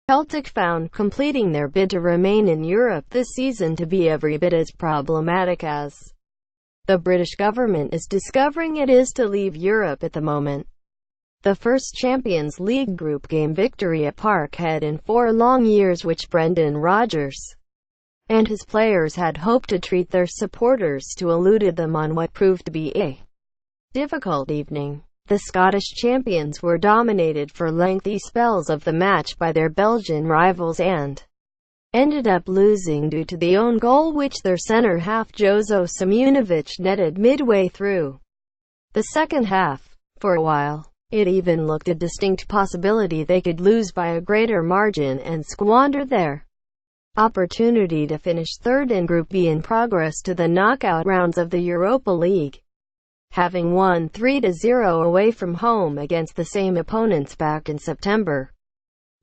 Celtic found completing their bid to remain in Europe this season to be every bit as problematic as the British government is discovering it is to leave Europe at the moment. The first Champions League group game victory at Parkhead in 4 long years, which Brendan Rodgers and his players had hoped to treat their supporters to, eluded them on what proved to be a difficult evening. The Scottish champions were dominated for lengthy spells of the match by their Belgian rivals and ended up losing due to the own goal which their centre-half Jozo Simunovic netted midway through the second half. For a while, it even looked a distinct possibility they could lose by a greater margin and squander their opportunity to finish third in Group B in progress to the knockout rounds of the Europa League. Having won 3-0 away from home against the same opponents back in September,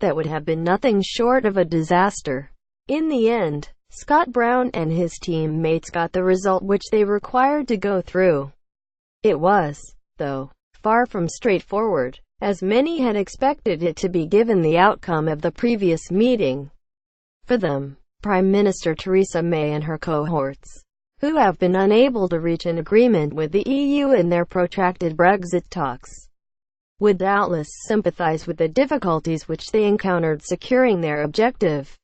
that would have been nothing short of a disaster. In the end, Scott Brown and his teammates got the result which they required to go through. It was, though, far from straightforward, as many had expected it to be given the outcome of the previous meeting. For them, Prime Minister Theresa May and her cohorts, who have been unable to reach an agreement with the EU in their protracted Brexit talks, would doubtless sympathize with the difficulties which they encountered securing their objective.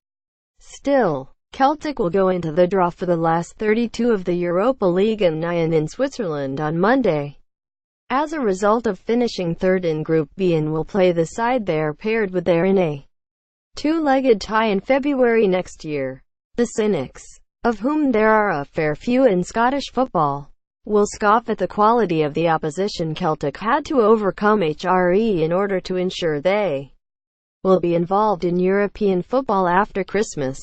Still, Celtic will go into the draw for the last 32 of the Europa League and Nyon in Switzerland on Monday, as a result of finishing third in Group B, and will play the side they are paired with there in a two-legged tie in February next year. The cynics, of whom there are a fair few in Scottish football, will scoff at the quality of the opposition Celtic had to overcome in order to ensure they will be involved in European football after Christmas.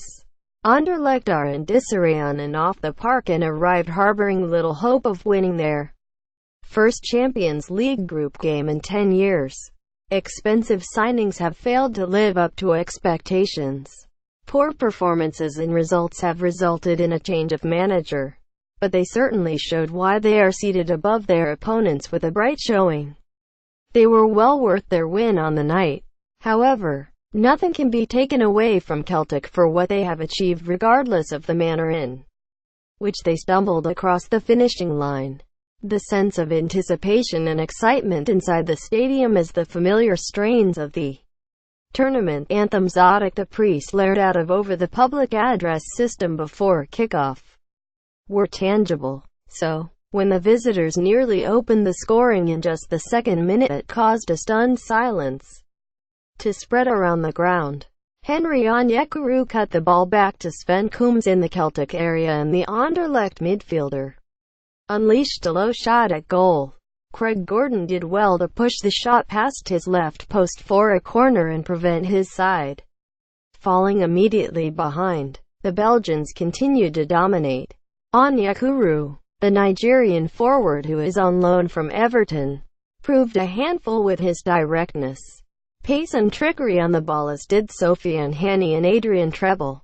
Anderlecht are in disarray on and off the park and arrived harbouring little hope of winning their first Champions League group game in 10 years. Expensive signings have failed to live up to expectations. Poor performances and results have resulted in a change of manager, but they certainly showed why they are seated above their opponents with a bright showing. They were well worth their win on the night. However, nothing can be taken away from Celtic for what they have achieved regardless of the manner in which they stumbled across the finishing line. The sense of anticipation and excitement inside the stadium as the familiar strains of the tournament anthem Zodiac the Priest blared out of over the public address system before kickoff were tangible. So, when the visitors nearly opened the scoring in just the second minute, it caused a stunned silence to spread around the ground. Henry Onyekuru cut the ball back to Sven Coombs in the Celtic area, and the Anderlecht midfielder unleashed a low shot at goal. Craig Gordon did well to push the shot past his left post for a corner and prevent his side falling immediately behind. The Belgians continued to dominate. Onyekuru, the Nigerian forward who is on loan from Everton, proved a handful with his directness, pace and trickery on the ball, as did Sofiane Hani and Adrian Treble.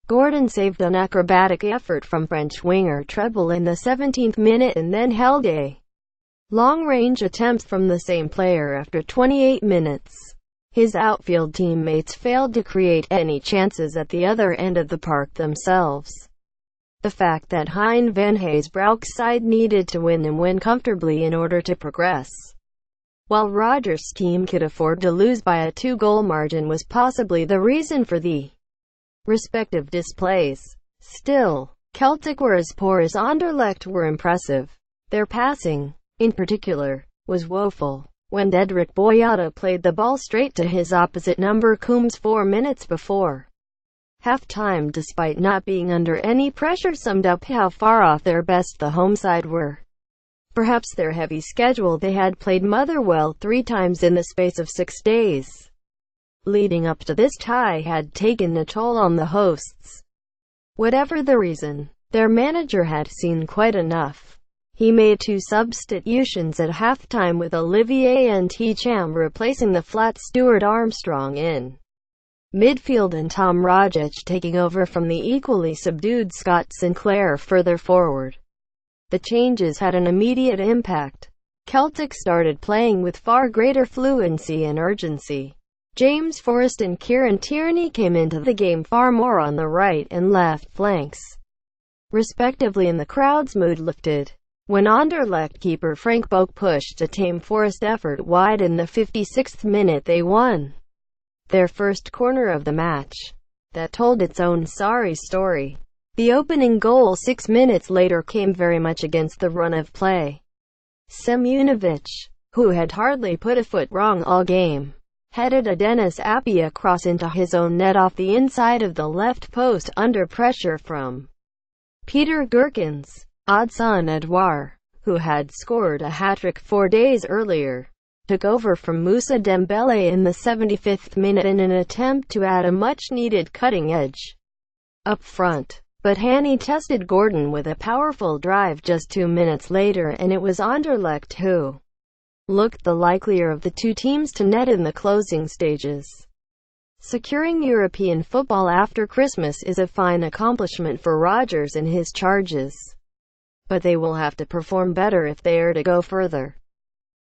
Gordon saved an acrobatic effort from French winger Treble in the 17th minute and then held a long-range attempt from the same player after 28 minutes. His outfield teammates failed to create any chances at the other end of the park themselves. The fact that Hein van Haasbrouck's side needed to win and win comfortably in order to progress, while Rodgers' team could afford to lose by a 2-goal margin, was possibly the reason for the respective displays. Still, Celtic were as poor as Anderlecht were impressive. Their passing, in particular, was woeful. When Dedrick Boyata played the ball straight to his opposite number Coombs 4 minutes before half-time, despite not being under any pressure, summed up how far off their best the home side were. Perhaps their heavy schedule, they had played Motherwell 3 times in the space of 6 days leading up to this tie, had taken a toll on the hosts. Whatever the reason, their manager had seen quite enough. He made 2 substitutions at halftime, with Olivier Ntcham replacing the flat Stuart Armstrong in midfield and Tom Rogic taking over from the equally subdued Scott Sinclair further forward. The changes had an immediate impact. Celtic started playing with far greater fluency and urgency. James Forrest and Kieran Tierney came into the game far more on the right and left flanks, respectively, and the crowd's mood lifted when Anderlecht keeper Frank Boak pushed a tame Forest effort wide in the 56th minute. They won their first corner of the match. That told its own sorry story. The opening goal 6 minutes later came very much against the run of play. Semjunovic, who had hardly put a foot wrong all game, headed a Dennis Appiah cross into his own net off the inside of the left post under pressure from Peter Gherkins. Odsonne Edouard, who had scored a hat-trick 4 days earlier, took over from Moussa Dembele in the 75th minute in an attempt to add a much-needed cutting edge up front. But Hanny tested Gordon with a powerful drive just 2 minutes later, and it was Anderlecht who looked the likelier of the two teams to net in the closing stages. Securing European football after Christmas is a fine accomplishment for Rodgers and his charges, but they will have to perform better if they are to go further.